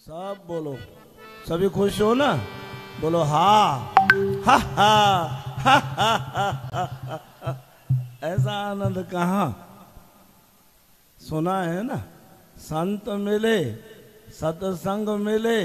सब बोलो, सभी खुश हो ना? बोलो हाँ हा हा हा हा हा। ऐसा आनंद कहाँ सुना है ना? संत मिले, सत्संग मिले,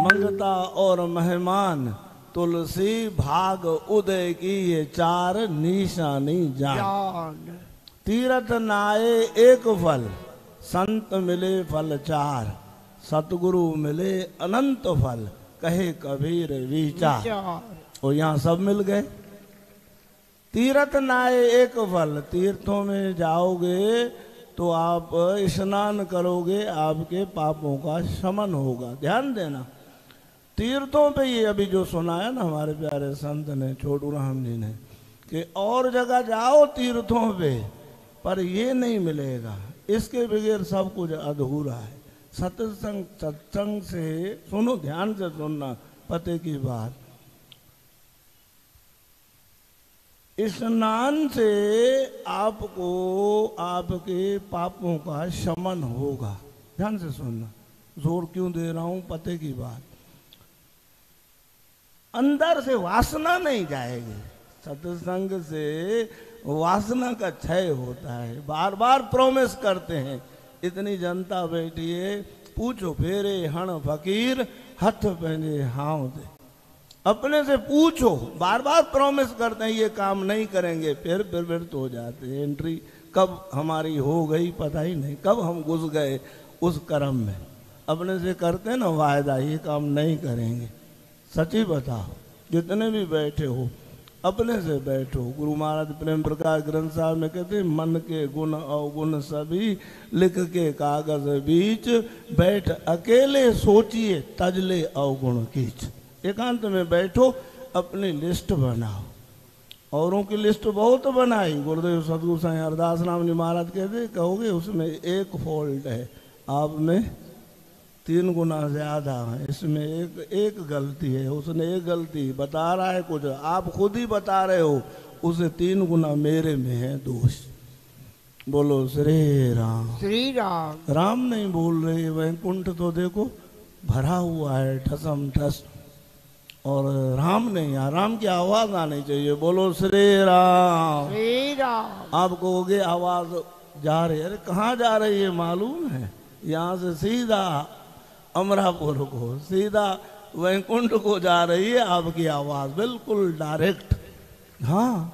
मंगता और मेहमान, तुलसी भाग उदय की ये चार निशानी जान। तीरथ नाये एक फल, संत मिले फल चार, सतगुरु मिले अनंत फल, कहे कबीर विचार। और यहाँ सब मिल गए। तीरथ नाये एक फल, तीर्थों में जाओगे तो आप स्नान करोगे, आपके पापों का शमन होगा। ध्यान देना, तीर्थों पे ये अभी जो सुनाया ना हमारे प्यारे संत ने, छोटू राम जी ने, कि और जगह जाओ तीर्थों पे पर ये नहीं मिलेगा, इसके बगैर सब कुछ अधूरा है। सत्संग से सुनो, ध्यान से सुनना पते की बात। स्नान से आपको आपके पापों का शमन होगा। ध्यान से सुनना, जोर क्यों दे रहा हूं, पते की बात। अंदर से वासना नहीं जाएगी। सत्संग से वासना का क्षय होता है। बार बार प्रॉमिस करते हैं, इतनी जनता बैठी है, पूछो फेरे हण फकीर, हथ पहने हाथ दे। अपने से पूछो, बार बार प्रॉमिस करते हैं ये काम नहीं करेंगे, फिर तो हो जाते हैं। एंट्री कब हमारी हो गई पता ही नहीं, कब हम घुस गए उस कर्म में। अपने से करते हैं ना वायदा, ये काम नहीं करेंगे। सच्ची बताओ, जितने भी बैठे हो अपने से बैठो। गुरु महाराज प्रेम प्रकाश ग्रंथ साहब में कहते, मन के गुण अवगुण सभी लिख के कागज बीच, बैठ अकेले सोचिए तजले अवगुण कीच। एकांत में बैठो, अपनी लिस्ट बनाओ। औरों की लिस्ट बहुत बनाई, गुरुदेव सतगुरु साईं अरदास राम जी महाराज कहते, कहोगे उसमें एक फॉल्ट है, आप में 3 गुना ज्यादा है, इसमें एक गलती है, उसने एक गलती बता रहा है कुछ, आप खुद ही बता रहे हो, उसे 3 गुना मेरे में है दोष। बोलो श्री राम। श्री राम। राम नहीं बोल रहे, वैकुंठ तो देखो भरा हुआ है ठसम ठस, और राम नहीं, राम की आवाज आनी चाहिए। बोलो श्री राम। श्री राम। आप कहोगे आवाज जा रही है, अरे कहाँ जा रही है मालूम है? यहाँ से सीधा अमरापुर को, सीधा वैकुंठ को जा रही है आपकी आवाज, बिल्कुल डायरेक्ट। हाँ,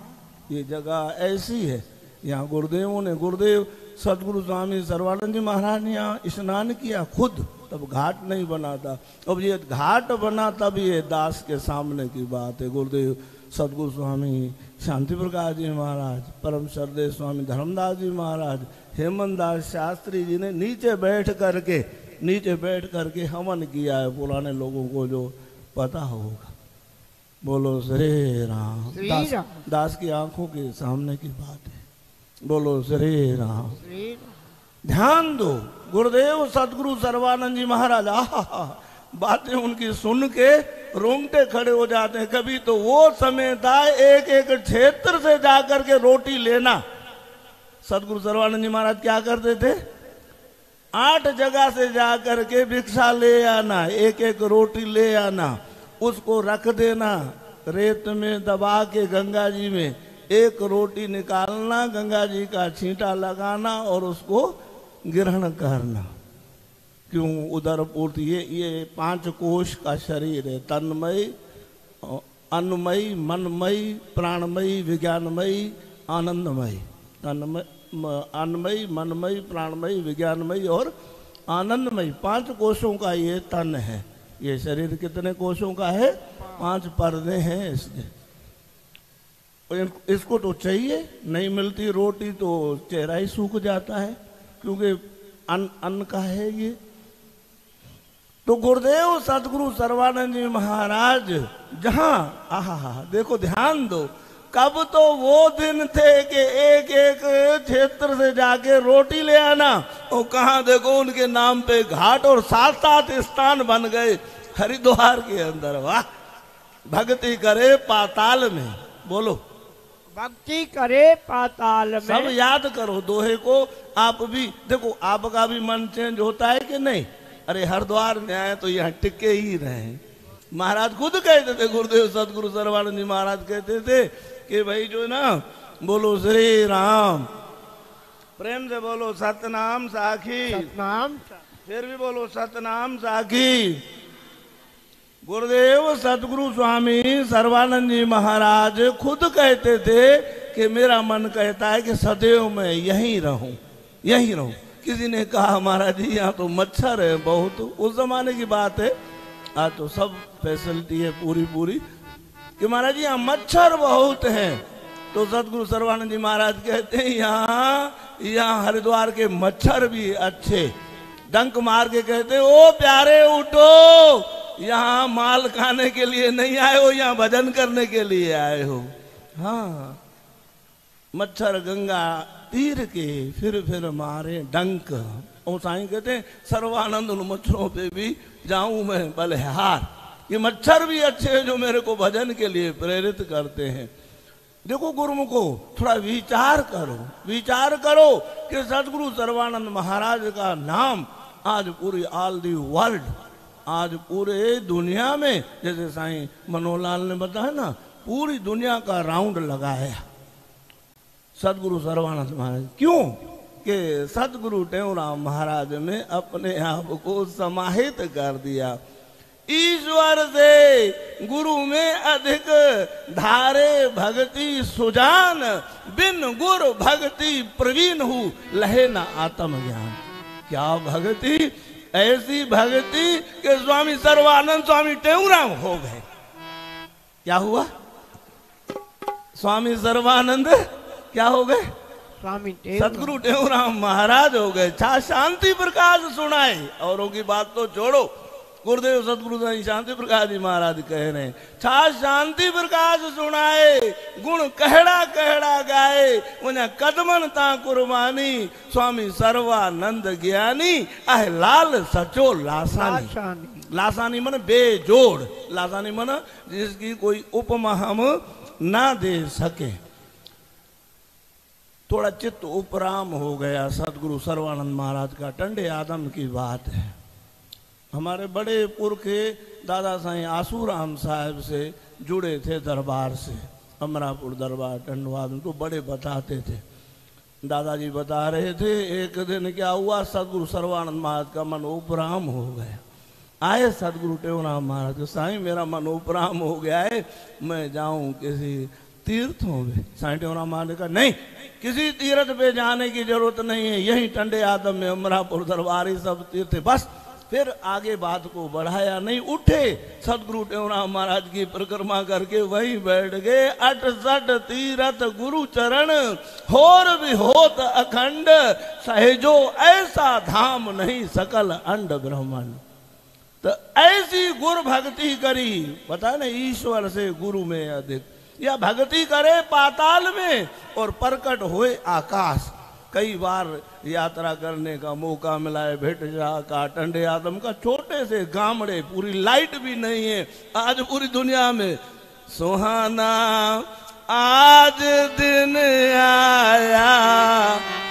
ये जगह ऐसी है। यहाँ गुरुदेवों ने, गुरुदेव सतगुरु स्वामी सर्वानंद जी महाराज ने यहाँ स्नान किया खुद, तब घाट नहीं बना था। अब ये घाट बना तब ये दास के सामने की बात है। गुरुदेव सतगुरु स्वामी शांति प्रकाश जी महाराज, परम श्रद्धेय स्वामी धर्मदास जी महाराज, हेमंत दास शास्त्री जी ने नीचे बैठ करके हवन किया है, पुराने लोगों को जो पता होगा। बोलो श्री राम। दास की आंखों के सामने की बात है। बोलो श्री राम। ध्यान दो, गुरुदेव सतगुरु सर्वानंद जी महाराज, बातें उनकी सुन के रोंगटे खड़े हो जाते हैं। कभी तो वो समय था एक एक क्षेत्र से जाकर के रोटी लेना। सतगुरु सर्वानंद जी महाराज क्या करते थे? 8 जगह से जाकर के भिक्षा ले आना, एक एक रोटी ले आना, उसको रख देना रेत में दबा के गंगा जी में, एक रोटी निकालना, गंगा जी का छींटा लगाना और उसको ग्रहण करना। क्यों? उदर पूर्ति। ये 5 कोश का शरीर है, तन्मय, अन्नमयी, मनमयी, प्राणमयी, विज्ञानमयी, आनंदमयी। अन्नमयी, मनमयी, प्राणमयी, विज्ञानमयी और आनंदमयी, 5 कोशों का ये तन है। ये शरीर कितने कोशों का है? 5 पर्दे हैं इसके। इसको तो चाहिए, नहीं मिलती रोटी तो चेहरा ही सूख जाता है, क्योंकि अन्न का है ये। तो गुरुदेव सतगुरु सर्वानंद जी महाराज जहां, देखो ध्यान दो, कब तो वो दिन थे कि एक एक क्षेत्र से जाके रोटी ले आना, और कहाँ देखो उनके नाम पे घाट और 7-7 स्थान बन गए हरिद्वार के अंदर। वाह, भक्ति करे पाताल में। बोलो भक्ति करे पाताल में। सब याद करो दोहे को। आप भी देखो, आपका भी मन चेंज होता है कि नहीं? अरे हरिद्वार में आए तो यहाँ टिके ही रहे। महाराज खुद कहते थे, गुरुदेव सतगुरु सर्वानंद जी महाराज कहते थे कि भाई जो ना बोलो श्री राम, प्रेम से बोलो सतनाम साखी, सतनाम। फिर भी बोलो सतनाम साखी। गुरुदेव सतगुरु स्वामी सर्वानंद जी महाराज खुद कहते थे कि मेरा मन कहता है कि सदैव मैं यहीं रहूं, यहीं रहूं। किसी ने कहा महाराज जी यहाँ तो मच्छर है बहुत, उस जमाने की बात है, आज तो सब फैसिलिटी है पूरी पूरी, कि महाराज जी यहाँ मच्छर बहुत है। तो सतगुरु सर्वानंद जी महाराज कहते हैं यहाँ हरिद्वार के मच्छर भी अच्छे। डंक मार के कहते ओ प्यारे उठो, यहाँ माल खाने के लिए नहीं आए हो, यहाँ भजन करने के लिए आए हो। हाँ, मच्छर गंगा तीर के फिर मारे डंक। और साईं कहते हैं सर्वानंद उन मच्छरों पे भी जाऊं मैं बलिहार। ये मच्छर भी अच्छे हैं जो मेरे को भजन के लिए प्रेरित करते हैं। देखो गुरुमुखो, थोड़ा विचार करो कि सतगुरु सर्वानंद महाराज का नाम आज पूरी ऑल दी वर्ल्ड, आज पूरे दुनिया में, जैसे साईं मनोहरलाल ने बताया ना, पूरी दुनिया का राउंड लगाया सतगुरु सर्वानंद महाराज। क्यों? कि सतगुरु टेऊराम महाराज ने अपने आप को समाहित कर दिया। ईश्वर से गुरु में अधिक धारे भक्ति सुजान, बिन गुर भक्ति प्रवीण हूँ लहे न आत्म ज्ञान। क्या भक्ति? ऐसी भक्ति कि स्वामी सर्वानंद स्वामी टेऊराम हो गए। क्या हुआ? स्वामी सर्वानंद क्या हो गए? स्वामी सतगुरु टेऊराम महाराज हो गए। छा शांति प्रकाश सुनाए, औरों की बात तो छोड़ो, गुरुदेव सतगुरु शांति प्रकाश जी महाराज कह रहे हैं, छा शांति प्रकाश सुनाए, गुण कहड़ा कहड़ा गाए, उन्हें कदमन ता कुर्बानी, स्वामी सर्वानंद ज्ञानी, आह लाल सचो लासानी। लासानी मन बेजोड़, लासानी मन जिसकी कोई उपमा हम ना दे सके। थोड़ा चित्त उपराम हो गया सतगुरु सर्वानंद महाराज का। टंडे आदम की बात है, हमारे बड़े पुरखे दादा साईं आसूराम साहब से जुड़े थे दरबार से, अमरापुर दरबार टंडवाद, तो बड़े बताते थे। दादाजी बता रहे थे एक दिन क्या हुआ, सतगुरु सर्वानंद महाराज का मन उपराम हो गया। आए सतगुरु टेऊराम महाराज, साईं मेरा मन उपराम हो गया है, मैं जाऊं किसी तीर्थों में। साईं टेऊराम महाराज ने कहा नहीं, किसी तीर्थ पे जाने की जरूरत नहीं है, यही टंडे आदम में अमरापुर दरबारी सब तीर्थ है बस। फिर आगे बात को बढ़ाया नहीं, उठे सतगुरु टेऊराम महाराज की परिक्रमा करके वहीं बैठ गए। 68 तीरथ गुरु चरण होर भी होत अखंड, सहजो ऐसा धाम नहीं सकल अंड ब्रह्मांड। तो ऐसी गुरु भक्ति करी, पता नहीं ईश्वर से गुरु में अधिक, या भक्ति करे पाताल में और प्रकट हुए आकाश। कई बार यात्रा करने का मौका मिला है भेटजा का, टंडे आदम का, छोटे से गामड़े, पूरी लाइट भी नहीं है आज पूरी दुनिया में। सुहाना आज दिन आया,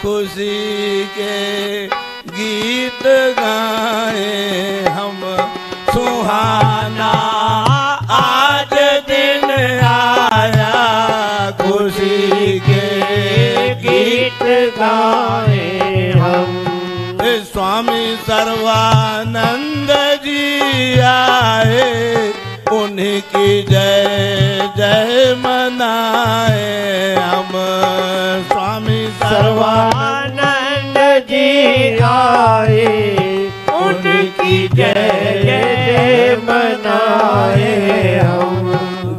खुशी के गीत गाए हम, सुहाना आज दिन आया, खुशी के गीत गाए हम। स्वामी सर्वानंद जी आए, उन्हीं की जय जय मनाए हम। स्वामी सर्वानंद जी आए, उनकी जय जय मनाए हम।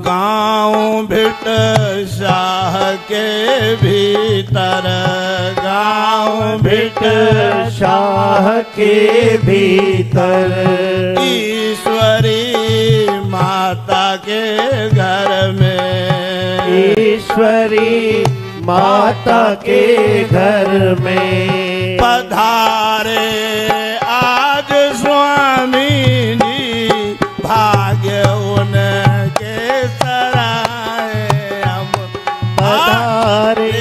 गाँव भिट शाह के भीतर, गाँव भिट शाह के भीतर, ईश्वरी माता के घर में, ईश्वरी माता के घर में पधारे आज स्वामी जी, भाग्य उनके सराय हम। पधारे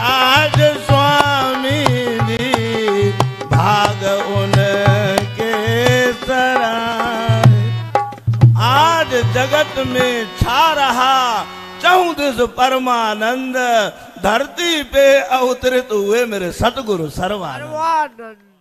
आज स्वामी जी, भाग उनके आज जगत में छा रहा चहुं दिस परमानंद, धरती पे अवतरित हुए मेरे सतगुरु सर्वानंद। सर्वानंद।